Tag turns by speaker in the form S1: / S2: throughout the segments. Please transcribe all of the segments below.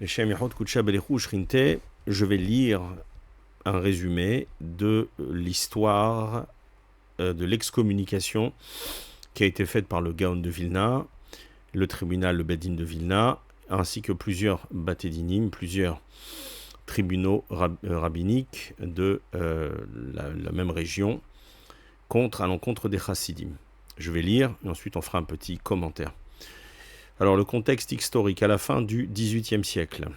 S1: Je vais lire un résumé de l'histoire de l'excommunication qui a été faite par le Gaon de Vilna, le tribunal, le Bedin de Vilna, ainsi que plusieurs Batédinim, plusieurs tribunaux rabbiniques de la même région à l'encontre des chassidim. Je vais lire et ensuite on fera un petit commentaire. Alors le contexte historique, à la fin du XVIIIe siècle,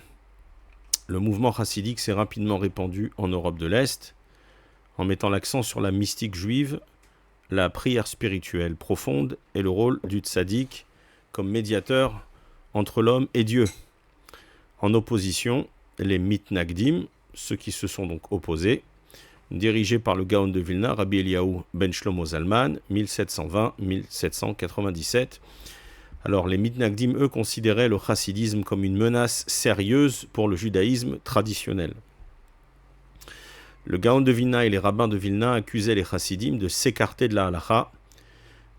S1: le mouvement chassidique s'est rapidement répandu en Europe de l'Est en mettant l'accent sur la mystique juive, la prière spirituelle profonde et le rôle du tzaddik comme médiateur entre l'homme et Dieu. En opposition, les mitnagdim, ceux qui se sont donc opposés, dirigés par le Gaon de Vilna, Rabbi Eliyahu ben Shlomo Zalman, 1720-1797. Alors les mitnagdim, eux, considéraient le chassidisme comme une menace sérieuse pour le judaïsme traditionnel. Le Gaon de Vilna et les rabbins de Vilna accusaient les chassidim de s'écarter de la halacha,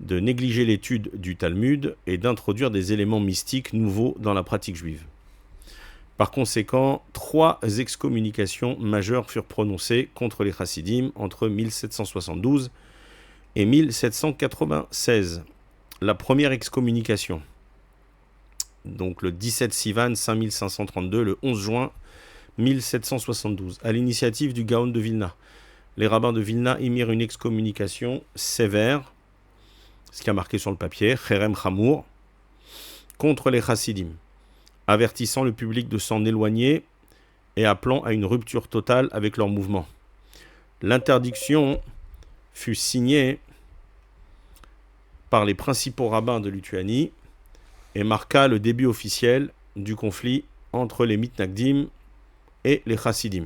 S1: de négliger l'étude du Talmud et d'introduire des éléments mystiques nouveaux dans la pratique juive. Par conséquent, 3 excommunications majeures furent prononcées contre les chassidim entre 1772 et 1796. La première excommunication, donc le 17 Sivan 5532, le 11 juin 1772, à l'initiative du Gaon de Vilna. Les rabbins de Vilna émirent une excommunication sévère, ce qui a marqué sur le papier, Cherem Chamour, contre les chassidim, avertissant le public de s'en éloigner et appelant à une rupture totale avec leur mouvement. L'interdiction fut signée par les principaux rabbins de Lituanie et marqua le début officiel du conflit entre les mitnagdim et les chassidim.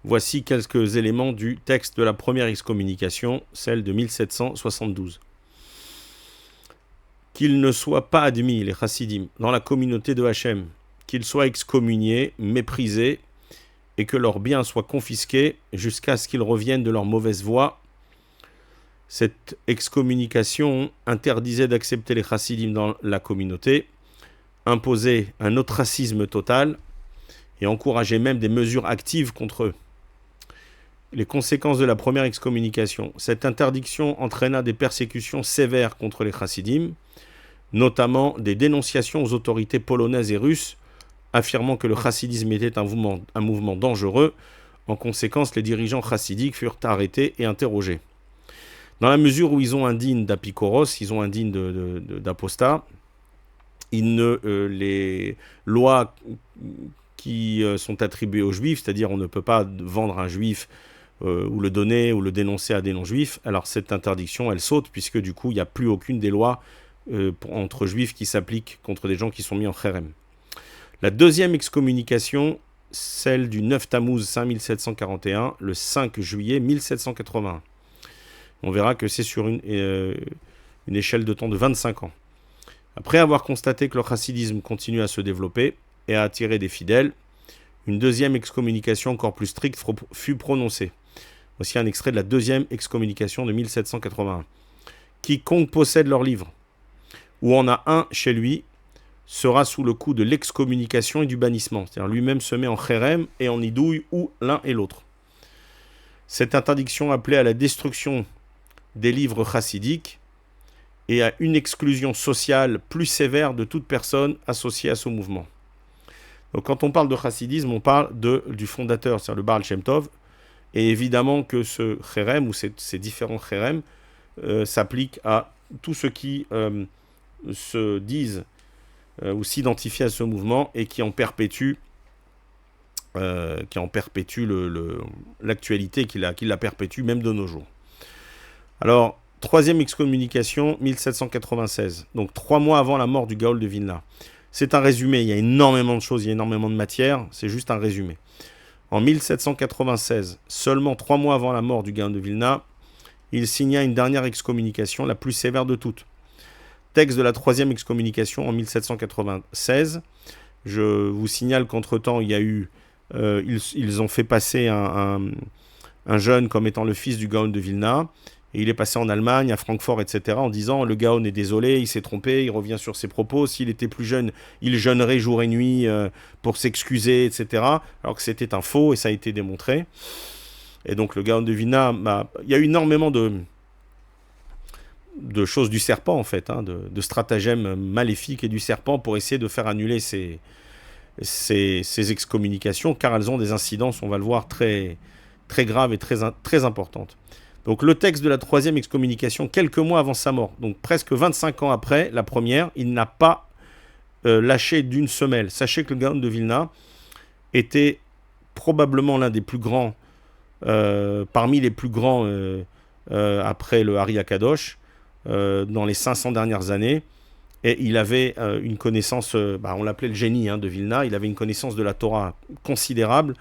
S1: Voici quelques éléments du texte de la première excommunication, celle de 1772. Qu'ils ne soient pas admis, les chassidim, dans la communauté de Hachem, qu'ils soient excommuniés, méprisés, et que leurs biens soient confisqués jusqu'à ce qu'ils reviennent de leur mauvaise voie. Cette excommunication interdisait d'accepter les chassidim dans la communauté, imposait un ostracisme total et encourageait même des mesures actives contre eux. Les conséquences de la première excommunication. Cette interdiction entraîna des persécutions sévères contre les chassidim, notamment des dénonciations aux autorités polonaises et russes, affirmant que le chassidisme était un mouvement dangereux. En conséquence, les dirigeants chassidiques furent arrêtés et interrogés. Dans la mesure où ils ont un digne d'apikoros, ils ont un digne d'apostat, les lois qui sont attribuées aux juifs, c'est-à-dire on ne peut pas vendre un juif ou le donner ou le dénoncer à des non-juifs, alors cette interdiction, elle saute, puisque du coup, il n'y a plus aucune des lois entre juifs qui s'appliquent contre des gens qui sont mis en chérem. La deuxième excommunication, celle du 9 Tammuz 5741, le 5 juillet 1781. On verra que c'est sur une échelle de temps de 25 ans. Après avoir constaté que le chassidisme continue à se développer et à attirer des fidèles, une deuxième excommunication encore plus stricte fut prononcée. Voici un extrait de la deuxième excommunication de 1781. Quiconque possède leur livre, ou en a un chez lui, sera sous le coup de l'excommunication et du bannissement. C'est-à-dire lui-même se met en chérem et en idouille, ou l'un et l'autre. Cette interdiction appelait à la destruction des livres chassidiques et à une exclusion sociale plus sévère de toute personne associée à ce mouvement. Donc quand on parle de chassidisme, on parle du fondateur, c'est-à-dire le Baal Shem Tov, et évidemment que ce chérem, ou ces différents chérem, s'appliquent à tous ceux qui se disent ou s'identifient à ce mouvement et qui en perpétuent l'actualité, qui la perpétue même de nos jours. Alors, troisième excommunication, 1796, donc 3 mois avant la mort du Gaon de Vilna. C'est un résumé, il y a énormément de choses, il y a énormément de matière, c'est juste un résumé. En 1796, seulement 3 mois avant la mort du Gaon de Vilna, il signa une dernière excommunication, la plus sévère de toutes. Texte de la troisième excommunication en 1796. Je vous signale qu'entre-temps, il y a eu, ils ont fait passer un jeune comme étant le fils du Gaon de Vilna, Et il est passé en Allemagne, à Francfort, etc., en disant le Gaon est désolé, il s'est trompé, il revient sur ses propos. S'il était plus jeune, il jeûnerait jour et nuit pour s'excuser, etc. Alors que c'était un faux et ça a été démontré. Et donc le Gaon de Vilna, il y a eu énormément de choses du serpent, en fait, de stratagèmes maléfiques et du serpent pour essayer de faire annuler ces excommunications, car elles ont des incidences, on va le voir, très, très graves et très importantes. Donc le texte de la troisième excommunication, quelques mois avant sa mort, donc presque 25 ans après la première, il n'a pas lâché d'une semelle. Sachez que le Gaon de Vilna était probablement l'un des plus grands, parmi les plus grands après le Ari Akadosh, dans les 500 dernières années. Et il avait une connaissance, on l'appelait le génie de Vilna, il avait une connaissance de la Torah considérable.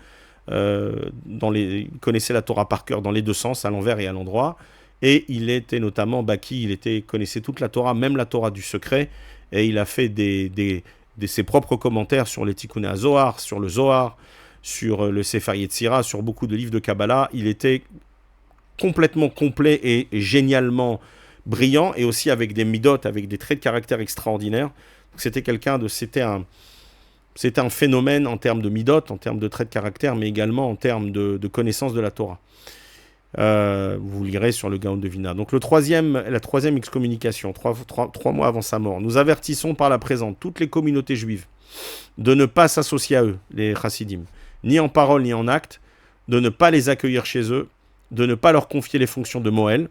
S1: Il connaissait la Torah par cœur dans les deux sens, à l'envers et à l'endroit, et il était notamment baki, connaissait toute la Torah, même la Torah du secret, et il a fait ses propres commentaires sur les Tikkuné HaZohar, sur le Zohar, sur le Sefer Yetzira, sur beaucoup de livres de Kabbalah. Il était complètement complet et génialement brillant, et aussi avec des midot, avec des traits de caractère extraordinaires. Donc c'était un phénomène en termes de midot, en termes de traits de caractère, mais également en termes de connaissance de la Torah. Vous lirez sur le Gaon de Vilna. Donc la troisième excommunication, trois mois avant sa mort. Nous avertissons par la présente toutes les communautés juives de ne pas s'associer à eux, les chassidim, ni en parole ni en acte, de ne pas les accueillir chez eux, de ne pas leur confier les fonctions de Moël,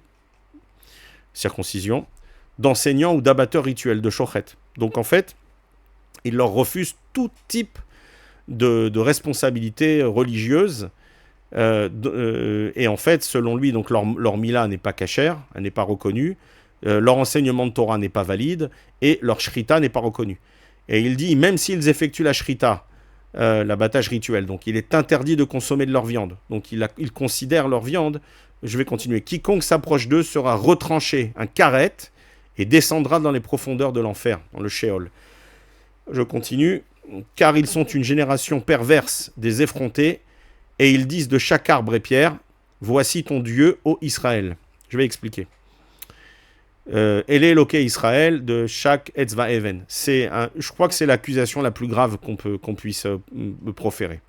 S1: circoncision, d'enseignants ou d'abatteurs rituels, de shochet. Donc en fait, il leur refuse tout type de responsabilité religieuse. Et en fait, selon lui, donc leur mila n'est pas cachère, elle n'est pas reconnue, leur enseignement de Torah n'est pas valide, et leur shrita n'est pas reconnu. Et il dit, même s'ils effectuent la shrita, l'abattage rituel, donc il est interdit de consommer de leur viande. Donc il considère leur viande, je vais continuer, quiconque s'approche d'eux sera retranché, un karet, et descendra dans les profondeurs de l'enfer, dans le Sheol. Je continue, car ils sont une génération perverse des effrontés, et ils disent de chaque arbre et pierre, voici ton Dieu, ô Israël. Je vais expliquer. Elé Eloké Israël de chaque Etzva Even. Je crois que c'est l'accusation la plus grave qu'on puisse proférer.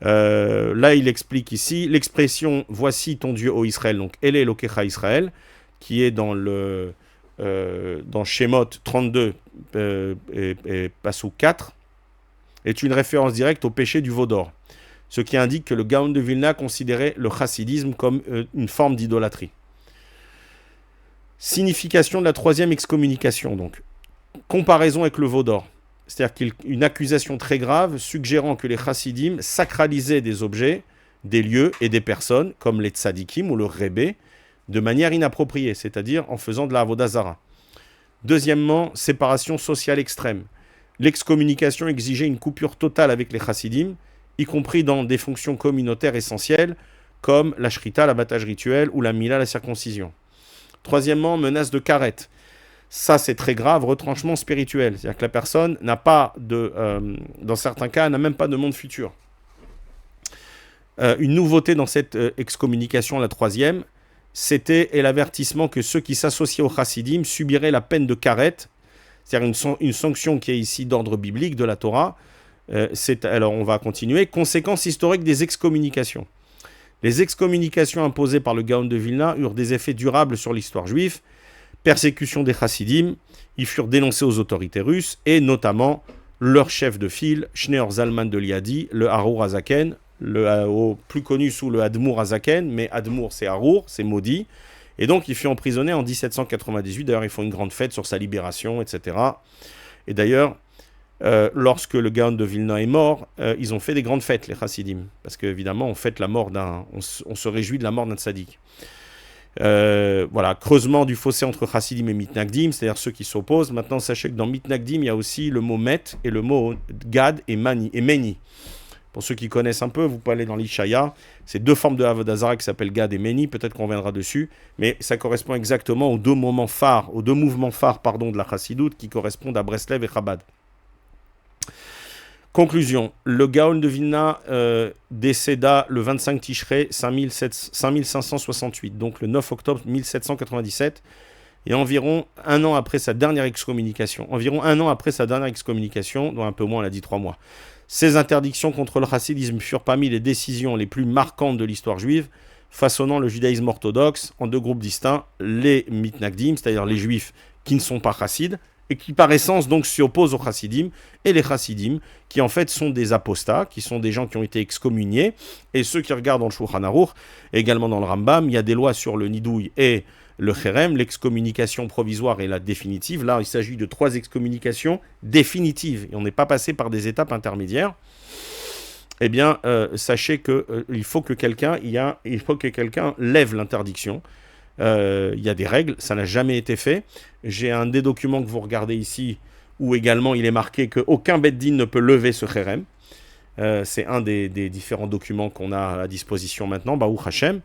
S1: Là, il explique ici l'expression voici ton Dieu, ô Israël, donc Elé Elokecha Israël, qui est dans Shemot 32 et Passouk 4, est une référence directe au péché du veau d'or, ce qui indique que le Gaon de Vilna considérait le chassidisme comme une forme d'idolâtrie. Signification de la troisième excommunication, donc. Comparaison avec le veau d'or. C'est-à-dire une accusation très grave suggérant que les chassidim sacralisaient des objets, des lieux et des personnes, comme les tzadikim ou le rébé, de manière inappropriée, c'est-à-dire en faisant de la avoda zara. Deuxièmement, séparation sociale extrême. L'excommunication exigeait une coupure totale avec les chassidim, y compris dans des fonctions communautaires essentielles, comme la shrita, l'abattage rituel, ou la mila, la circoncision. Troisièmement, menace de karet. Ça, c'est très grave, retranchement spirituel. C'est-à-dire que la personne n'a pas dans certains cas, n'a même pas de monde futur. Une nouveauté dans cette excommunication, la troisième, c'était l'avertissement que ceux qui s'associaient au chassidim subiraient la peine de karet, c'est-à-dire une sanction qui est ici d'ordre biblique de la Torah. Alors, on va continuer. Conséquences historiques des excommunications. Les excommunications imposées par le Gaon de Vilna eurent des effets durables sur l'histoire juive. Persécution des chassidim, ils furent dénoncés aux autorités russes, et notamment leur chef de file, Shneor Zalman de Liadi, le Harour Hazaken, plus connu sous le Admour Hazaken, mais Admour c'est Harour, c'est maudit. Et donc il fut emprisonné en 1798, d'ailleurs ils font une grande fête sur sa libération, etc. Et d'ailleurs, lorsque le Gaon de Vilna est mort, ils ont fait des grandes fêtes, les chassidim, parce qu'évidemment on fête la mort on se réjouit de la mort d'un tzaddik. Voilà, creusement du fossé entre chassidim et mitnagdim, c'est-à-dire ceux qui s'opposent. Maintenant, sachez que dans mitnagdim, il y a aussi le mot met et le mot gad et meni. Pour ceux qui connaissent un peu, vous pouvez aller dans l'Ishaya. C'est deux formes de avodah zara qui s'appellent gad et meni. Peut-être qu'on reviendra dessus, mais ça correspond exactement aux deux mouvements phares de la chassidoute qui correspondent à Breslev et Chabad. Conclusion, le Gaon de Vilna décéda le 25 Tishrei 5568, donc le 9 octobre 1797, et environ un an après sa dernière excommunication, dont un peu moins, on a dit 3 mois. Ces interdictions contre le chassidisme furent parmi les décisions les plus marquantes de l'histoire juive, façonnant le judaïsme orthodoxe en 2 groupes distincts, les mitnagdim, c'est-à-dire les juifs qui ne sont pas chassides, et qui par essence donc s'y opposent aux chassidim, et les chassidim, qui en fait sont des apostats, qui sont des gens qui ont été excommuniés, et ceux qui regardent dans le Shulchan Aruch, également dans le Rambam, il y a des lois sur le nidouille et le cherem, l'excommunication provisoire et la définitive. Là, il s'agit de 3 excommunications définitives, et on n'est pas passé par des étapes intermédiaires. Eh bien, sachez qu'il faut que quelqu'un lève l'interdiction. Il y a des règles, ça n'a jamais été fait. J'ai un des documents que vous regardez ici, où également il est marqué qu'aucun beddin ne peut lever ce cherem. C'est un des différents documents qu'on a à disposition maintenant, Baruch Hashem.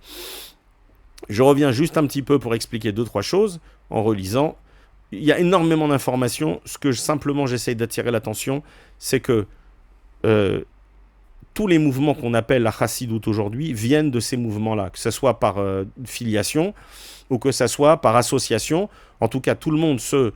S1: Je reviens juste un petit peu pour expliquer 2-3 choses en relisant. Il y a énormément d'informations. Ce que simplement j'essaye d'attirer l'attention, c'est que tous les mouvements qu'on appelle la chassidoute aujourd'hui viennent de ces mouvements-là, que ce soit par filiation ou que ce soit par association. En tout cas, tout le monde se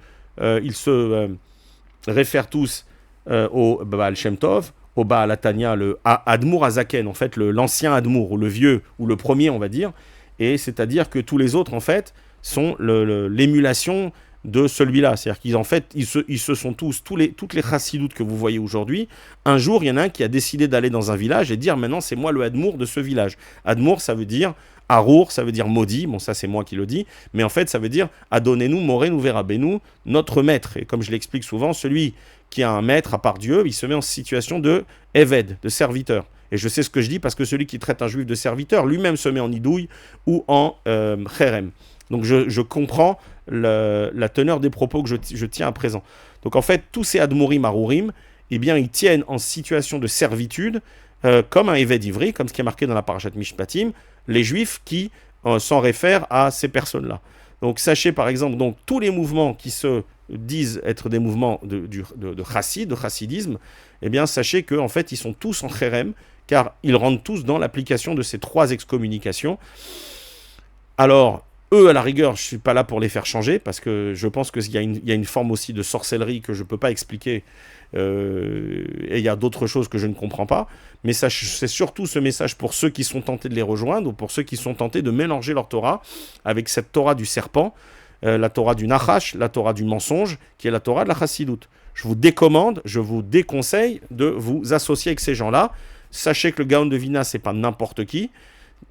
S1: réfère tous au Baal Shem Tov, au Baal Atania, le Admour Azaken, en fait, l'ancien Admour, ou le vieux, ou le premier, on va dire. Et c'est-à-dire que tous les autres, en fait, sont l'émulation de celui-là. C'est-à-dire qu'ils en fait, ils se sont toutes les chassidoutes que vous voyez aujourd'hui. Un jour, il y en a un qui a décidé d'aller dans un village et dire maintenant c'est moi le Admour de ce village. Admour, ça veut dire Arour, ça veut dire maudit. Bon, ça c'est moi qui le dis, mais en fait ça veut dire Adonnez-nous, Morenu Verabenu, notre maître. Et comme je l'explique souvent, celui qui a un maître à part Dieu, il se met en situation de Eved, de serviteur. Et je sais ce que je dis parce que celui qui traite un juif de serviteur, lui-même se met en idouille ou en cherem. Donc je comprends la teneur des propos que je tiens à présent. Donc en fait, tous ces admourim, arourim, eh bien, ils tiennent en situation de servitude, comme un évêque ivri, comme ce qui est marqué dans la parashat Mishpatim, les juifs qui s'en réfèrent à ces personnes-là. Donc sachez par exemple, donc, tous les mouvements qui se disent être des mouvements de chassid, de chassidisme, eh bien sachez qu'en fait, ils sont tous en cherem, car ils rentrent tous dans l'application de ces 3 excommunications. Alors, eux, à la rigueur, je ne suis pas là pour les faire changer, parce que je pense qu'il y a une forme aussi de sorcellerie que je ne peux pas expliquer, et il y a d'autres choses que je ne comprends pas, mais c'est surtout ce message pour ceux qui sont tentés de les rejoindre, ou pour ceux qui sont tentés de mélanger leur Torah avec cette Torah du serpent, la Torah du Nachash, la Torah du mensonge, qui est la Torah de la Chassidoute. Je vous décommande, je vous déconseille de vous associer avec ces gens-là. Sachez que le Gaon de Vilna, ce n'est pas n'importe qui.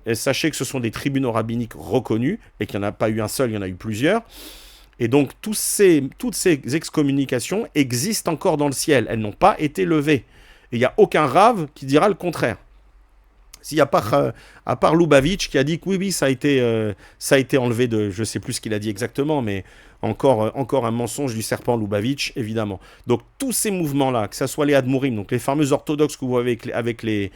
S1: Et sachez que ce sont des tribunaux rabbiniques reconnus, et qu'il n'y en a pas eu un seul, il y en a eu plusieurs. Et donc, toutes ces excommunications existent encore dans le ciel. Elles n'ont pas été levées. Et il n'y a aucun rave qui dira le contraire. S'il y a pas, à part Lubavitch qui a dit que oui, ça a été enlevé de... Je ne sais plus ce qu'il a dit exactement, mais encore un mensonge du serpent Lubavitch, évidemment. Donc, tous ces mouvements-là, que ce soit les Admourim, donc les fameux orthodoxes que vous voyez avec les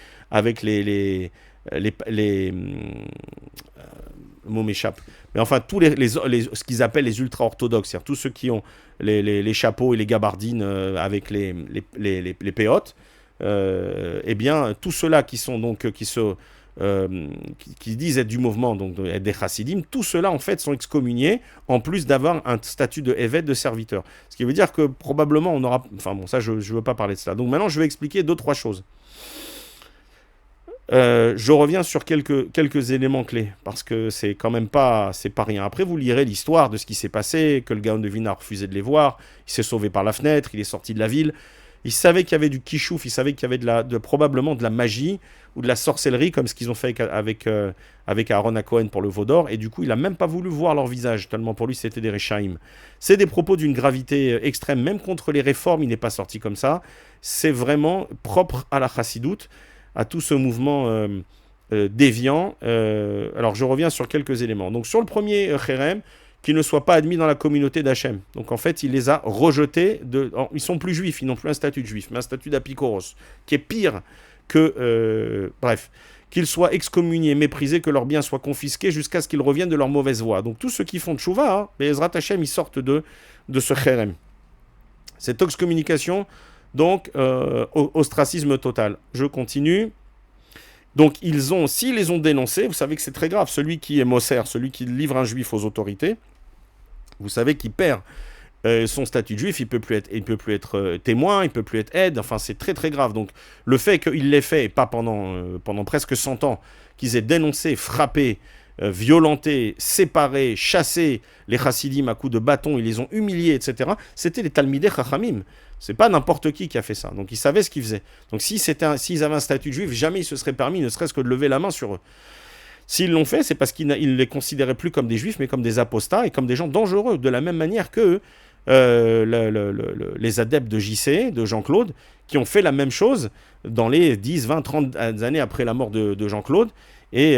S1: mot m'échappe. Mais enfin, tous ce qu'ils appellent les ultra-orthodoxes, c'est-à-dire tous ceux qui ont les chapeaux et les gabardines avec les péotes, eh bien, tous ceux-là qui sont donc qui disent être du mouvement, donc être des chassidim, tous ceux-là en fait sont excommuniés, en plus d'avoir un statut de évêque, de serviteur. Ce qui veut dire que probablement on aura... Enfin bon, ça je ne veux pas parler de cela. Donc maintenant je vais expliquer 2-3 choses. Je reviens sur quelques éléments clés, parce que c'est quand même pas rien. Après, vous lirez l'histoire de ce qui s'est passé, que le Gaon de Vilna a refusé de les voir, il s'est sauvé par la fenêtre, il est sorti de la ville. Il savait qu'il y avait du kishouf, il savait qu'il y avait probablement de la magie ou de la sorcellerie, comme ce qu'ils ont fait avec Aaron à Cohen pour le veau d'or, et du coup, il n'a même pas voulu voir leur visage, tellement pour lui, c'était des Rechaim. C'est des propos d'une gravité extrême, même contre les réformes, il n'est pas sorti comme ça. C'est vraiment propre à la chassidoute, à tout ce mouvement déviant. Alors, je reviens sur quelques éléments. Donc, sur le premier cherem, qu'ils ne soient pas admis dans la communauté d'Hachem. Donc en fait, il les a rejetés. Ils sont plus juifs, ils n'ont plus un statut de juif, mais un statut d'apikoros, qui est pire que... bref, qu'ils soient excommuniés, méprisés, que leurs biens soient confisqués jusqu'à ce qu'ils reviennent de leur mauvaise voie. Donc tous ceux qui font tchouva, les Ezrat Hachem, ils sortent de ce cherem. Cette excommunication Donc, ostracisme total. Je continue. Donc, s'ils les ont dénoncés, vous savez que c'est très grave. Celui qui est Moser, celui qui livre un juif aux autorités, vous savez qu'il perd son statut de juif, il peut plus être témoin, il peut plus être aide, enfin c'est très très grave. Donc le fait qu'il l'ait fait, et pas pendant presque 100 ans, qu'ils aient dénoncé, frappé, violenté, séparé, chassé les chassidim à coups de bâton, ils les ont humiliés, etc., c'était les Talmidei Chachamim. C'est pas n'importe qui a fait ça. Donc ils savaient ce qu'ils faisaient. Donc s'ils avaient un statut de juif, jamais ils se seraient permis, ne serait-ce que de lever la main sur eux. S'ils l'ont fait, c'est parce qu'ils ne les considéraient plus comme des juifs, mais comme des apostats et comme des gens dangereux, de la même manière que les adeptes de JC, de Jean-Claude, qui ont fait la même chose dans les 10, 20, 30 années après la mort de Jean-Claude. Et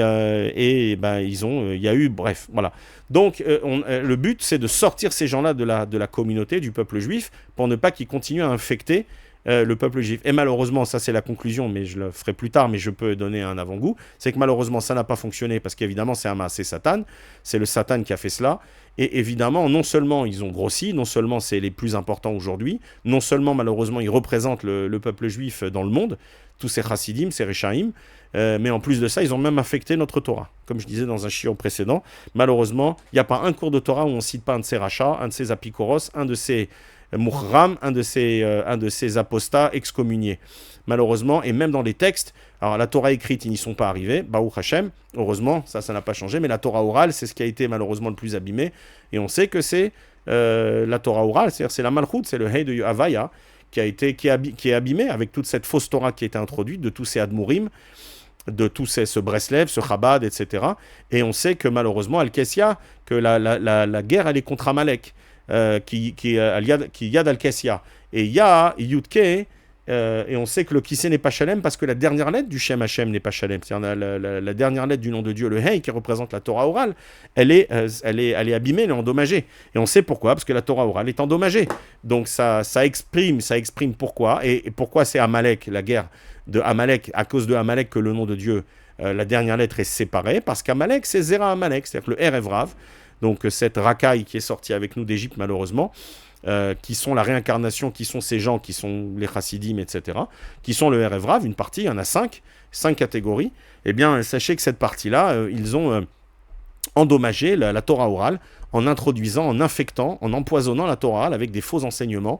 S1: ben, il y a eu, bref, voilà. Donc, le but, c'est de sortir ces gens-là de la communauté, du peuple juif, pour ne pas qu'ils continuent à infecter le peuple juif. Et malheureusement, ça c'est la conclusion, mais je le ferai plus tard, mais je peux donner un avant-goût, c'est que malheureusement ça n'a pas fonctionné, parce qu'évidemment c'est Satan, c'est le Satan qui a fait cela, et évidemment non seulement ils ont grossi, non seulement c'est les plus importants aujourd'hui, non seulement malheureusement ils représentent le peuple juif dans le monde, tous ces chassidim, ces rechaim, mais en plus de ça, ils ont même affecté notre Torah. Comme je disais dans un shiur précédent, malheureusement, il n'y a pas un cours de Torah où on ne cite pas un de ces rachats, un de ces apikoros, un de ces Muhram, un de ces apostats excommuniés. Malheureusement, et même dans les textes, alors la Torah écrite, ils n'y sont pas arrivés, Baruch Hashem, heureusement, ça n'a pas changé, mais la Torah orale, c'est ce qui a été malheureusement le plus abîmé, et on sait que c'est la Torah orale, c'est-à-dire c'est la Malchut, c'est le Hey de Havaya, qui est abîmé avec toute cette fausse Torah qui a été introduite, de tous ces Admurim, de tous ce Breslev, ce Chabad, etc. Et on sait que malheureusement, Al-Kessia, que la guerre, elle est contre Amalek, qui Yad Al-Kessia. Et il y a Yudke, et on sait que le Kissé n'est pas Shalem parce que la dernière lettre du Shem Hashem n'est pas Shalem. C'est-à-dire la dernière lettre du nom de Dieu, le Hey, qui représente la Torah orale, elle est abîmée, elle est endommagée. Et on sait pourquoi, parce que la Torah orale est endommagée. Donc ça exprime pourquoi, et pourquoi c'est Amalek, la guerre de Amalek, à cause de Amalek que le nom de Dieu, la dernière lettre est séparée, parce qu'Amalek, c'est Zera Amalek, c'est-à-dire que le R est Vrav, donc cette racaille qui est sortie avec nous d'Égypte malheureusement, qui sont la réincarnation, qui sont ces gens, qui sont les chassidim, etc., qui sont le R et Vrav, une partie, il y en a 5 catégories, eh bien sachez que cette partie-là, ils ont endommagé la Torah orale en introduisant, en infectant, en empoisonnant la Torah orale avec des faux enseignements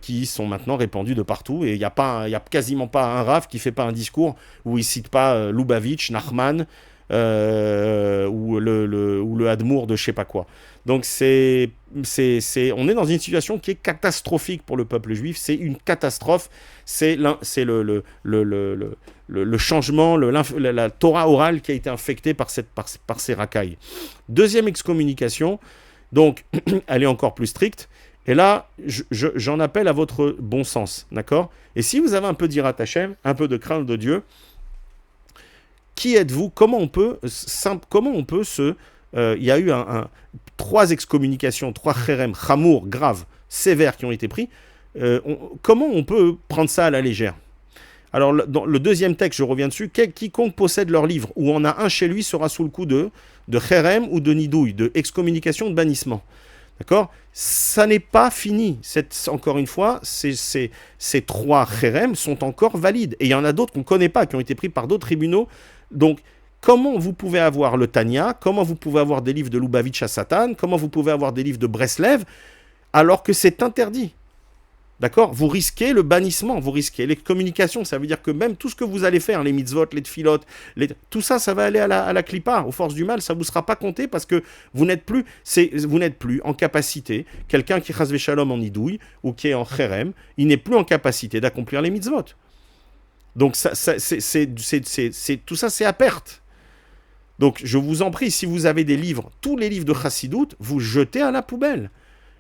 S1: qui sont maintenant répandus de partout. Et il y a quasiment pas un Rav qui fait pas un discours où il cite pas Lubavitch, Nachman ou le Admour de je sais pas quoi. Donc on est dans une situation qui est catastrophique pour le peuple juif. C'est une catastrophe. C'est le changement, la Torah orale qui a été infectée par ces racailles. Deuxième excommunication, donc elle est encore plus stricte. Et là, j'en appelle à votre bon sens, d'accord ? Et si vous avez un peu d'Irat Hashem, un peu de crainte de Dieu, qui êtes-vous ? Comment on peut il y a eu 3 excommunications, 3 chérem, chamour, graves, sévères qui ont été pris. Comment on peut prendre ça à la légère ? Alors, dans le deuxième texte, je reviens dessus, quiconque possède leur livre, où on a un chez lui, sera sous le coup de chérem ou de nidouille, de excommunication, de bannissement. D'accord ? Ça n'est pas fini. Encore une fois, ces 3 chérem sont encore valides. Et il y en a d'autres qu'on ne connaît pas, qui ont été pris par d'autres tribunaux. Donc, comment vous pouvez avoir le Tanya ? Comment vous pouvez avoir des livres de Lubavitch à Satan ? Comment vous pouvez avoir des livres de Breslev alors que c'est interdit ? D'accord ? Vous risquez le bannissement, vous risquez l'excommunication. Ça veut dire que même tout ce que vous allez faire, les mitzvot, les tfilot, tout ça, ça va aller à la clipa, aux forces du mal. Ça ne vous sera pas compté parce que vous n'êtes plus en capacité, quelqu'un qui chas v'shalom en idouille ou qui est en chérem, il n'est plus en capacité d'accomplir les mitzvot. Donc tout ça, c'est à perte. Donc je vous en prie, si vous avez des livres, tous les livres de Chassidut, vous jetez à la poubelle.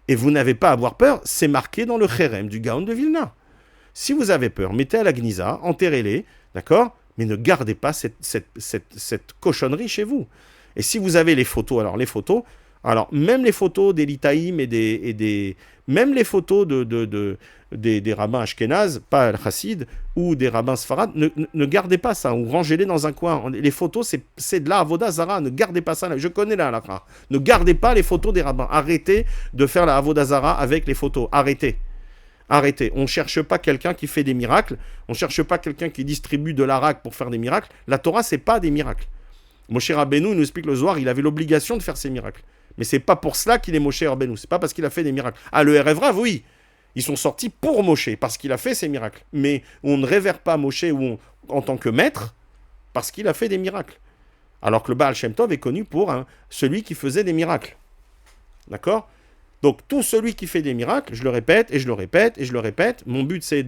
S1: Et vous n'avez pas à avoir peur, c'est marqué dans le chérem du Gaon de Vilna. Si vous avez peur, mettez à la Gnisa, enterrez-les, d'accord ? Mais ne gardez pas cette cochonnerie chez vous. Et si vous avez les photos, alors même les photos des Litaïm même les photos des rabbins Ashkenaz, pas Al-Chassid, ou des rabbins Sfarad, ne gardez pas ça, ou rangez-les dans un coin. Les photos, c'est de la Avoda Zara, ne gardez pas ça. Je connais la halakha. Ne gardez pas les photos des rabbins. Arrêtez de faire la Avoda Zara avec les photos. Arrêtez. Arrêtez. On ne cherche pas quelqu'un qui fait des miracles. On ne cherche pas quelqu'un qui distribue de l'arac pour faire des miracles. La Torah, c'est pas des miracles. Moshe Rabbeinu, il nous explique le Zohar, il avait l'obligation de faire ces miracles. Mais c'est pas pour cela qu'il est Moshe Rabbeinu. C'est pas parce qu'il a fait des miracles. Ah, le Erev Rav, oui. Ils sont sortis pour Moshe, parce qu'il a fait ces miracles. Mais on ne révère pas Moshe en tant que maître, parce qu'il a fait des miracles. Alors que le Baal Shem Tov est connu pour celui qui faisait des miracles. D'accord ? Donc, tout celui qui fait des miracles, je le répète, et je le répète, et je le répète, mon but c'est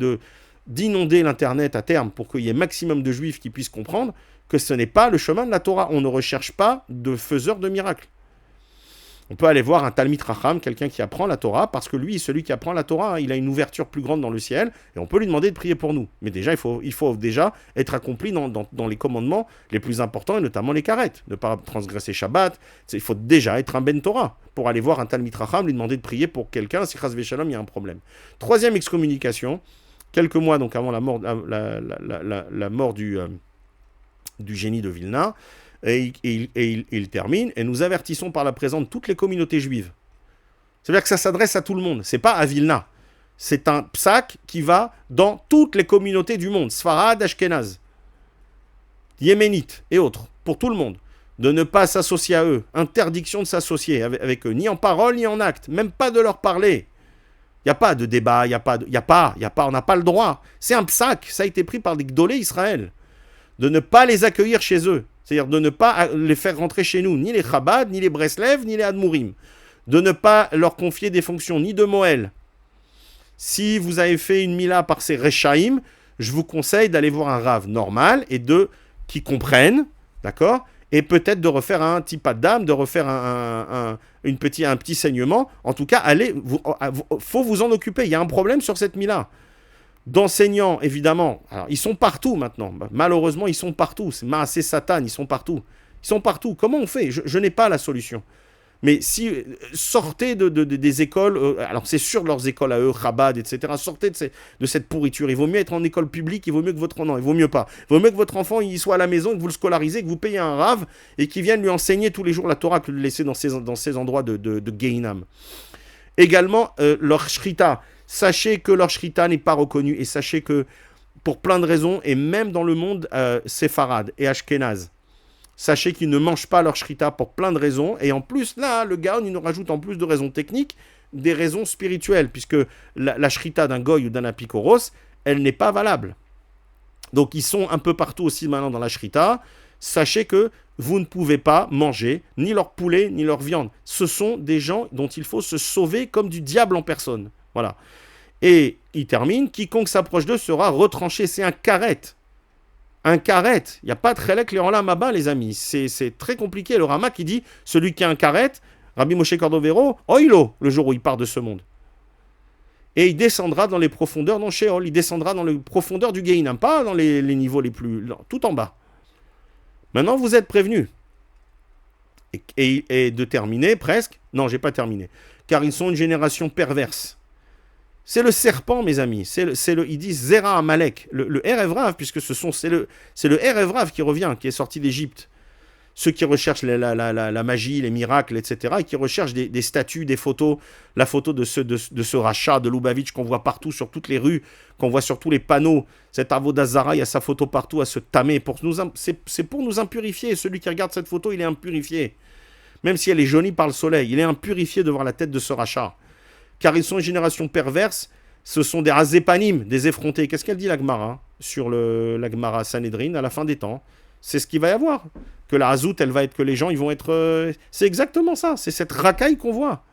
S1: d'inonder l'Internet à terme pour qu'il y ait maximum de juifs qui puissent comprendre que ce n'est pas le chemin de la Torah. On ne recherche pas de faiseurs de miracles. On peut aller voir un Talmid Racham, quelqu'un qui apprend la Torah, parce que lui, celui qui apprend la Torah, il a une ouverture plus grande dans le ciel, et on peut lui demander de prier pour nous. Mais déjà, il faut déjà être accompli dans les commandements les plus importants, et notamment les karet. Ne pas transgresser Shabbat, il faut déjà être un Ben Torah, pour aller voir un Talmid Racham, lui demander de prier pour quelqu'un, si Chas Veshalom, il y a un problème. Troisième excommunication, quelques mois donc avant la mort du génie de Vilna, et il termine, et nous avertissons par la présente toutes les communautés juives. C'est-à-dire que ça s'adresse à tout le monde, c'est pas à Vilna. C'est un psak qui va dans toutes les communautés du monde, Sfarad, Ashkenaz, Yéménite et autres, pour tout le monde, de ne pas s'associer à eux, interdiction de s'associer avec eux, ni en parole, ni en acte, même pas de leur parler. Il n'y a pas de débat, on n'a pas le droit. C'est un psak, ça a été pris par des gdolés Israël, de ne pas les accueillir chez eux. C'est-à-dire de ne pas les faire rentrer chez nous, ni les Chabad, ni les Breslev, ni les Admourim. De ne pas leur confier des fonctions, ni de Moël. Si vous avez fait une mila par ces Rechaïm, je vous conseille d'aller voir un Rav normal et qui comprenne, d'accord ? Et peut-être de refaire un petit pas d'âme, de refaire un petit saignement. En tout cas, faut vous en occuper. Il y a un problème sur cette mila. D'enseignants, évidemment. Alors, ils sont partout maintenant. Malheureusement, ils sont partout. C'est Maasé Satan, ils sont partout. Ils sont partout. Comment on fait ? Je n'ai pas la solution. Mais si sortez des écoles, alors c'est sûr leurs écoles à eux, Chabad, etc. Sortez de cette pourriture. Il vaut mieux être en école publique, il vaut mieux que votre non, il vaut mieux pas. Il vaut mieux que votre enfant il soit à la maison, que vous le scolarisez, que vous payez un rave et qu'il vienne lui enseigner tous les jours la Torah que vous le laissez dans ces endroits de Gehinam. Également, leur shrita. Sachez que leur shrita n'est pas reconnue et sachez que pour plein de raisons, et même dans le monde séfarade et ashkénaze, sachez qu'ils ne mangent pas leur shrita pour plein de raisons. Et en plus, là, le Gaon, il nous rajoute en plus de raisons techniques, des raisons spirituelles, puisque la shrita d'un goy ou d'un apikoros, elle n'est pas valable. Donc ils sont un peu partout aussi maintenant dans la shrita. Sachez que vous ne pouvez pas manger ni leur poulet, ni leur viande. Ce sont des gens dont il faut se sauver comme du diable en personne. Voilà. Et il termine, quiconque s'approche d'eux sera retranché. C'est un karet. Un karet. Il n'y a pas de chelek les olam haba, les amis. C'est très compliqué. Le Rama qui dit, celui qui a un karet, Rabbi Moshe Cordovero, oilo, le jour où il part de ce monde. Et il descendra dans les profondeurs, dans Sheol. Il descendra dans les profondeurs du Gehinam, pas dans les niveaux les plus... Non, tout en bas. Maintenant, vous êtes prévenus. Et de terminer, presque... Non, j'ai pas terminé. Car ils sont une génération perverse. C'est le serpent, mes amis. Ils disent Zera Amalek, le Erev Rav, puisque c'est le Erev Rav qui revient, qui est sorti d'Égypte. Ceux qui recherchent la magie, les miracles, etc., et qui recherchent des statues, des photos, la photo de ce rachat de Lubavitch qu'on voit partout sur toutes les rues, qu'on voit sur tous les panneaux. Cet Avodazara, il y a sa photo partout à se tamer. C'est pour nous impurifier. Celui qui regarde cette photo, il est impurifié. Même si elle est jaunie par le soleil, il est impurifié de voir la tête de ce rachat. Car ils sont une génération perverse, ce sont des azépanim, des effrontés. Qu'est-ce qu'elle dit la Gemara sur la Gemara Sanhedrin à la fin des temps? C'est ce qu'il va y avoir. Que la hazout, elle va être que les gens, ils vont être... C'est exactement ça, c'est cette racaille qu'on voit.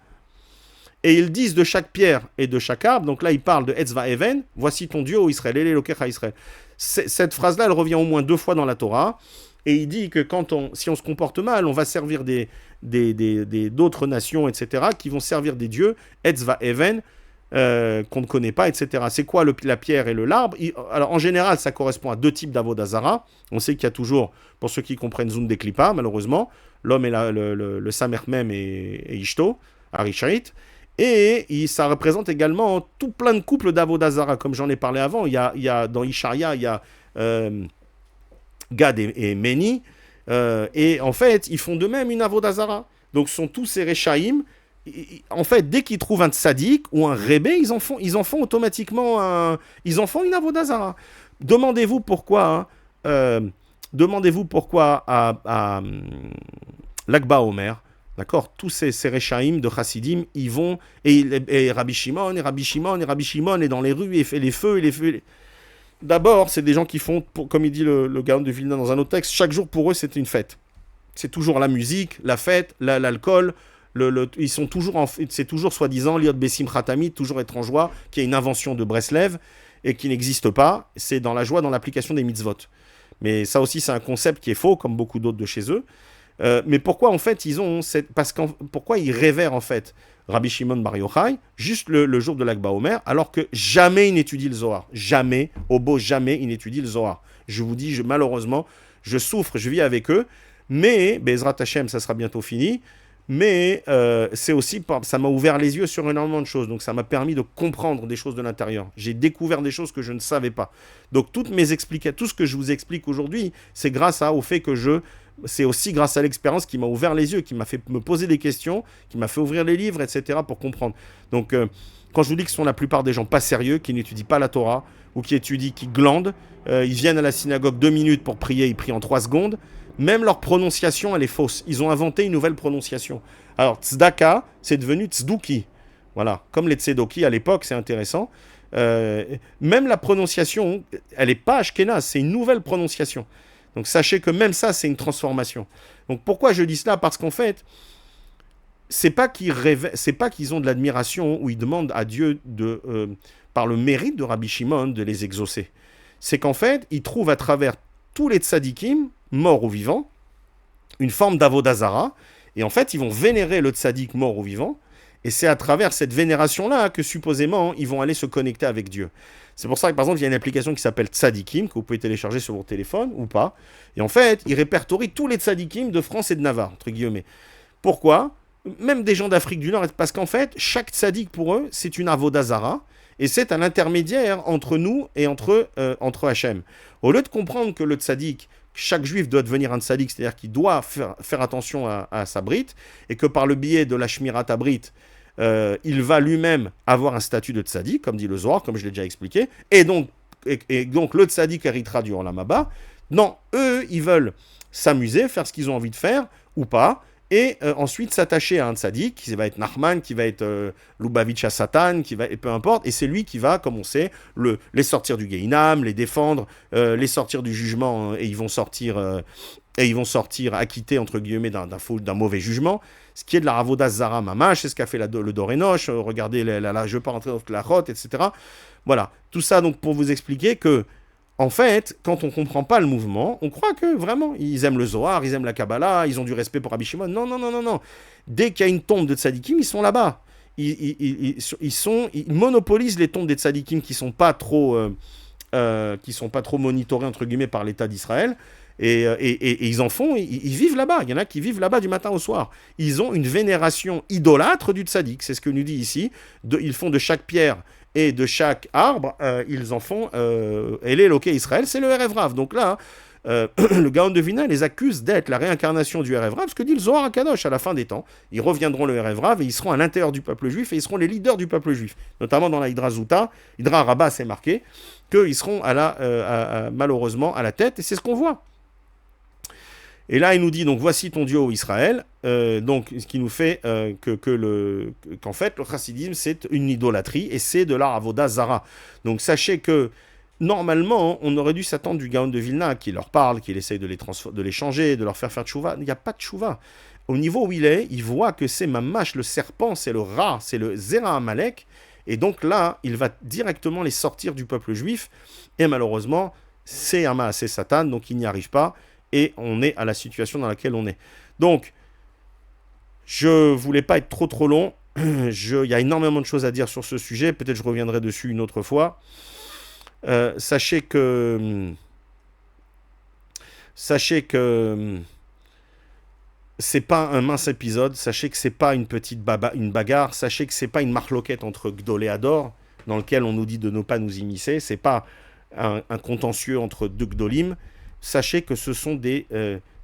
S1: Et ils disent de chaque pierre et de chaque arbre, donc là ils parlent de Etzva Even, voici ton Dieu, ô Israël, El Elokecha Israël. Cette phrase-là, elle revient au moins 2 fois dans la Torah, et il dit que si on se comporte mal, on va servir d'autres nations, etc., qui vont servir des dieux, Etzva Even, qu'on ne connaît pas, etc. C'est quoi la pierre et l'arbre? Alors en général, ça correspond à 2 types d'Avodazara. On sait qu'il y a toujours, pour ceux qui comprennent Zund des Klippa, malheureusement, l'homme et le Samer Mem et Ishto, Arishait. Et ça représente également tout plein de couples d'Avodazara, comme j'en ai parlé avant. Il y a dans Isharia, il y a Gad et Meni. Et en fait, ils font de même une Avodazara. Donc ce sont tous ces Rechaïm en fait, dès qu'ils trouvent un tzaddik ou un rébé, ils en font automatiquement ils en font une avodazara. Demandez-vous pourquoi, hein, demandez-vous pourquoi à l'Akba Omer, d'accord, tous ces Rechaïm de Chassidim, ils vont, et Rabbi Shimon, et Rabbi Shimon, et Rabbi Shimon, et dans les rues, et fait les feux, et les feux. D'abord, c'est des gens qui font, comme il dit le Gaon de Vilna dans un autre texte, chaque jour pour eux, c'est une fête. C'est toujours la musique, la fête, l'alcool. Ils sont toujours, c'est toujours soi-disant Liot Bessim Khatamid, toujours être en joie, qui est une invention de Breslev et qui n'existe pas. C'est dans la joie, dans l'application des mitzvot. Mais ça aussi, c'est un concept qui est faux, comme beaucoup d'autres de chez eux. Mais pourquoi en fait pourquoi ils révèrent en fait Rabbi Shimon Bar Yochai juste le jour de l'Akba Omer, alors que jamais il n'étudie le Zohar, jamais, au beau jamais il n'étudie le Zohar. Je vous dis, malheureusement, je souffre, je vis avec eux, mais Bezrat Hashem, ça sera bientôt fini. Mais c'est aussi, ça m'a ouvert les yeux sur énormément de choses, donc ça m'a permis de comprendre des choses de l'intérieur. J'ai découvert des choses que je ne savais pas. Donc toutes mes explications, tout ce que je vous explique aujourd'hui, c'est grâce au fait que c'est aussi grâce à l'expérience qui m'a ouvert les yeux, qui m'a fait me poser des questions, qui m'a fait ouvrir les livres, etc. pour comprendre. Donc quand je vous dis que ce sont la plupart des gens pas sérieux, qui n'étudient pas la Torah, ou qui étudient, qui glandent, ils viennent à la synagogue 2 minutes pour prier, ils prient en 3 secondes. Même leur prononciation, elle est fausse. Ils ont inventé une nouvelle prononciation. Alors, tzedaka, c'est devenu tzduki. Voilà, comme les tzedoki à l'époque, c'est intéressant. Même la prononciation, elle n'est pas ashkénaze, c'est une nouvelle prononciation. Donc, sachez que même ça, c'est une transformation. Donc, pourquoi je dis cela ? Parce qu'en fait, c'est pas qu'ils ont de l'admiration ou ils demandent à Dieu, par le mérite de Rabbi Shimon, de les exaucer. C'est qu'en fait, ils trouvent à travers tous les tzadikim, morts ou vivants, une forme d'avodazara, et en fait, ils vont vénérer le tzadik mort ou vivant, et c'est à travers cette vénération-là que supposément, ils vont aller se connecter avec Dieu. C'est pour ça que, par exemple, il y a une application qui s'appelle Tzadikim, que vous pouvez télécharger sur votre téléphone, ou pas, et en fait, ils répertorient tous les tzadikim de France et de Navarre, entre guillemets. Pourquoi ? Même des gens d'Afrique du Nord, parce qu'en fait, chaque tzadik pour eux, c'est une avodazara, et c'est un intermédiaire entre nous et entre Hachem. Au lieu de comprendre que le tzadik, chaque juif doit devenir un tzadik, c'est-à-dire qu'il doit faire attention à sa brite, et que par le biais de la shmirat abrit, il va lui-même avoir un statut de tzadik, comme dit le Zohar, comme je l'ai déjà expliqué, et donc le tzadik héritera du Olam Haba. Non, eux, ils veulent s'amuser, faire ce qu'ils ont envie de faire, ou pas, et ensuite s'attacher à un tzaddik, qui va être Nachman, qui va être Lubavitch à Satan, et peu importe, et c'est lui qui va, comme on sait, les sortir du Gehinam, les défendre, les sortir du jugement, et ils vont sortir acquittés, entre guillemets, d'un mauvais jugement, ce qui est de la Avodas Zara Mamash, c'est ce qu'a fait le Dorenosh, regardez, je ne vais pas rentrer dans la rote, etc. Voilà, tout ça donc pour vous expliquer que, en fait, quand on ne comprend pas le mouvement, on croit que vraiment, ils aiment le Zohar, ils aiment la Kabbalah, ils ont du respect pour Rabbi Shimon. Non, non, non, non, non. Dès qu'il y a une tombe de tzadikim, ils sont là-bas. Ils monopolisent les tombes des tzadikim qui ne sont pas trop monitorées, entre guillemets, par l'État d'Israël. Et ils en font, ils vivent là-bas. Il y en a qui vivent là-bas du matin au soir. Ils ont une vénération idolâtre du tzadik. C'est ce que nous dit ici. Ils font de chaque pierre et de chaque arbre, ils en font Elé Eloké Israël, c'est le Erev Rav. Donc là, le Gaon de Vilna les accuse d'être la réincarnation du Erev Rav, ce que dit le Zohar HaKadosh à la fin des temps. Ils reviendront le Erev Rav et ils seront à l'intérieur du peuple juif et ils seront les leaders du peuple juif. Notamment dans la Hydra Zouta, Hydra Rabbah, c'est marqué qu'ils seront malheureusement à la tête et c'est ce qu'on voit. Et là, il nous dit, donc, voici ton Dieu, ô Israël, donc, ce qui nous fait qu'en fait, le chassidisme, c'est une idolâtrie, et c'est de l'art avoda zara. Donc, sachez que, normalement, on aurait dû s'attendre du Gaon de Vilna, qui leur parle, qui essaye de les changer, de leur faire tchouva. Il n'y a pas de tchouva. Au niveau où il voit que c'est Mamash, le serpent, c'est le Ra, c'est le Zera Amalek, et donc là, il va directement les sortir du peuple juif, et malheureusement, c'est Satan, donc il n'y arrive pas, et on est à la situation dans laquelle on est. Donc, je ne voulais pas être trop long. Il y a énormément de choses à dire sur ce sujet. Peut-être je reviendrai dessus une autre fois. Sachez que c'est pas un mince épisode. Sachez que c'est pas une bagarre. Sachez que c'est pas une marloquette entre Gdol et Ador, dans lequel on nous dit de ne pas nous immiscer. C'est pas un contentieux entre deux Gdolim. Sachez que ce sont des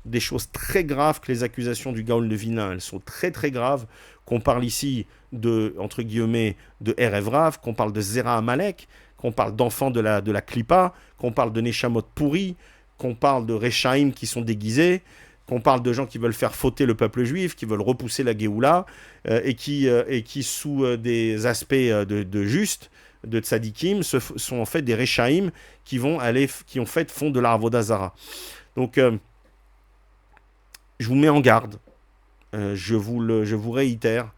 S1: des choses très graves que les accusations du Gaon de Vilna. Elles sont très très graves. Qu'on parle ici de, entre guillemets, de Erev Rav, qu'on parle de Zera Amalek, qu'on parle d'enfants de la Klippa, qu'on parle de Neshamot pourris, qu'on parle de Rechaim qui sont déguisés, qu'on parle de gens qui veulent faire fauter le peuple juif, qui veulent repousser la Géoula, et qui sous des aspects de justes, de tzadikim, sont en fait des Rechaim qui en fait font de la Avodah Zara. Donc, je vous mets en garde, je vous réitère,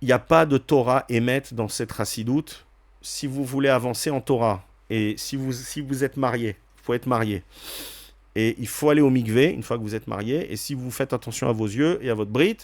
S1: il n'y a pas de Torah émette dans cette chassidoute. Si vous voulez avancer en Torah, et si vous êtes marié, il faut être marié, et il faut aller au mikvé une fois que vous êtes marié, et si vous faites attention à vos yeux et à votre brit,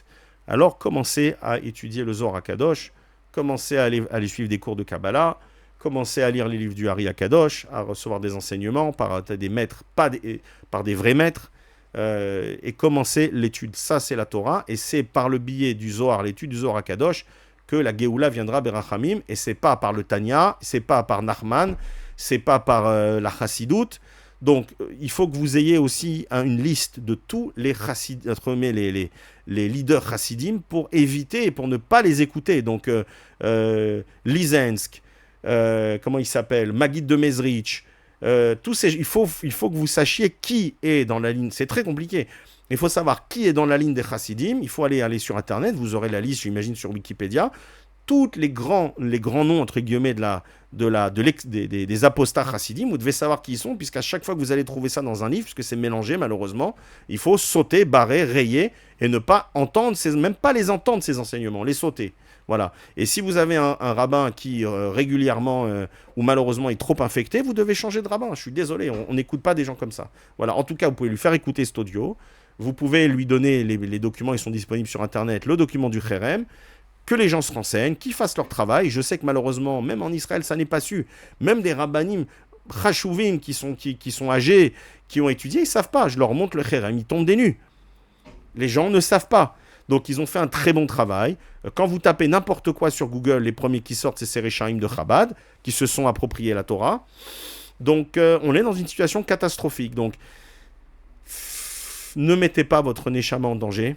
S1: alors commencez à étudier le Zohar HaKadosh, commencez à aller suivre des cours de Kabbalah, commencez à lire les livres du Hari HaKadosh, à recevoir des enseignements par des maîtres, par des vrais maîtres, et commencez l'étude. Ça, c'est la Torah, et c'est par le biais du Zohar, l'étude du Zohar HaKadosh, que la Géoula viendra Berachamim, et c'est pas par le Tanya, c'est pas par Nachman, c'est pas par la Chassidoute. Donc, il faut que vous ayez aussi une liste de tous les leaders chassidim pour éviter et pour ne pas les écouter. Donc, Lizensk, comment il s'appelle, Maguid de Mezrich, il faut que vous sachiez qui est dans la ligne. C'est très compliqué. Il faut savoir qui est dans la ligne des chassidim. Il faut aller sur Internet. Vous aurez la liste, j'imagine, sur Wikipédia. Tous les grands noms, entre guillemets, des apostats chassidim, vous devez savoir qui ils sont, puisqu'à chaque fois que vous allez trouver ça dans un livre, puisque c'est mélangé, malheureusement, il faut sauter, barrer, rayer, et ne pas entendre, même pas les entendre, ces enseignements, les sauter. Voilà. Et si vous avez un rabbin qui régulièrement ou malheureusement est trop infecté, vous devez changer de rabbin. Je suis désolé, on n'écoute pas des gens comme ça. Voilà. En tout cas, vous pouvez lui faire écouter cet audio. Vous pouvez lui donner les documents, ils sont disponibles sur Internet, le document du Kherem, que les gens se renseignent, qu'ils fassent leur travail. Je sais que malheureusement, même en Israël, ça n'est pas su. Même des rabbanim chashuvim qui sont âgés, qui ont étudié, ils ne savent pas. Je leur montre le Kherem, ils tombent des nues. Les gens ne savent pas. Donc, ils ont fait un très bon travail. Quand vous tapez n'importe quoi sur Google, les premiers qui sortent, c'est ces Rechaim de Chabad, qui se sont appropriés la Torah. Donc, on est dans une situation catastrophique. Donc, ne mettez pas votre Neshama en danger.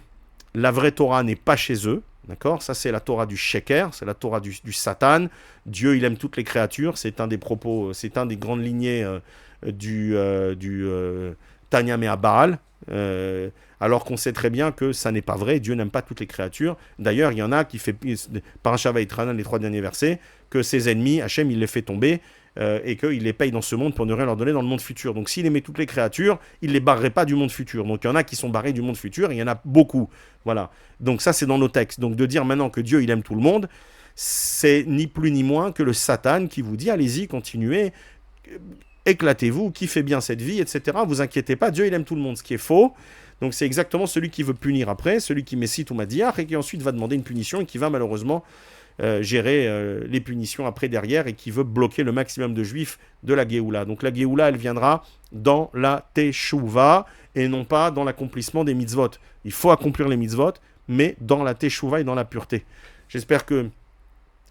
S1: La vraie Torah n'est pas chez eux. D'accord ? Ça, c'est la Torah du Sheker, c'est la Torah du Satan. Dieu, il aime toutes les créatures. C'est un des propos, c'est un des grandes lignées du Tanya Mea Baal. Alors qu'on sait très bien que ça n'est pas vrai, Dieu n'aime pas toutes les créatures. D'ailleurs, il y en a qui fait, par un Vaïtranan, les 3 derniers versets, que ses ennemis, Hachem, il les fait tomber et qu'il les paye dans ce monde pour ne rien leur donner dans le monde futur. Donc s'il aimait toutes les créatures, il ne les barrerait pas du monde futur. Donc il y en a qui sont barrés du monde futur, et il y en a beaucoup. Voilà. Donc ça, c'est dans nos textes. Donc de dire maintenant que Dieu, il aime tout le monde, c'est ni plus ni moins que le Satan qui vous dit, allez-y, continuez, éclatez-vous, kiffez bien cette vie, etc. Vous inquiétez pas, Dieu, il aime tout le monde, ce qui est faux. Donc c'est exactement celui qui veut punir après, celui qui messite ou madiach, et qui ensuite va demander une punition et qui va malheureusement gérer les punitions après derrière, et qui veut bloquer le maximum de juifs de la Géoula. Donc la Géoula, elle viendra dans la Teshuvah et non pas dans l'accomplissement des mitzvot. Il faut accomplir les mitzvot, mais dans la Teshuvah et dans la pureté. J'espère que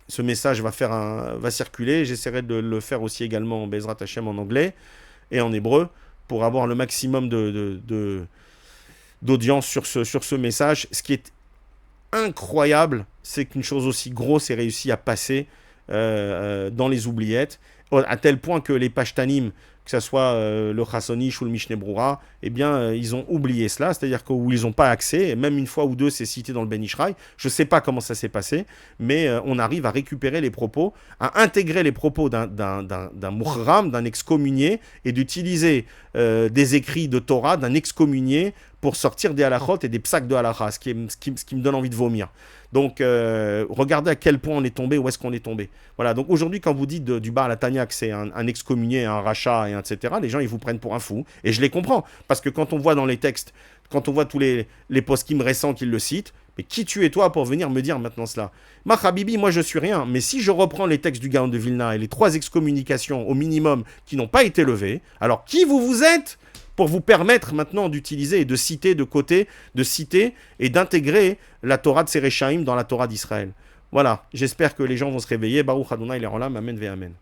S1: ce message va circuler. J'essaierai de le faire aussi également en Bezrat Hashem en anglais et en hébreu pour avoir le maximum d'audience sur ce message. Ce qui est incroyable, c'est qu'une chose aussi grosse ait réussi à passer dans les oubliettes, à tel point que les Pashtanim, que ce soit le Chassonish ou le Mishneh Broura, eh bien, ils ont oublié cela, c'est-à-dire qu'ils n'ont pas accès, et même une fois ou deux, c'est cité dans le Ben Ishraï. Je ne sais pas comment ça s'est passé, mais on arrive à récupérer les propos, à intégrer les propos d'un Muhram, d'un excommunié, et d'utiliser des écrits de Torah d'un excommunié pour sortir des halachot et des psaques de halacha, ce qui me donne envie de vomir. Donc, regardez à quel point on est tombé, où est-ce qu'on est tombé. Voilà, donc aujourd'hui, quand vous dites du Baal Hatanya que c'est un excommunié, un rachat, et etc., les gens, ils vous prennent pour un fou. Et je les comprends, parce que quand on voit dans les textes, quand on voit tous les poskim récents qui le citent, mais qui tu es toi pour venir me dire maintenant cela ? Ma Habibi, moi je suis rien, mais si je reprends les textes du Gaon de Vilna et les 3 excommunications au minimum qui n'ont pas été levées, alors qui vous êtes pour vous permettre maintenant d'utiliser et de citer de côté, de citer et d'intégrer la Torah de Serechaim dans la Torah d'Israël. Voilà, j'espère que les gens vont se réveiller. Baruch Adonai l'Olam, Amen ve Amen.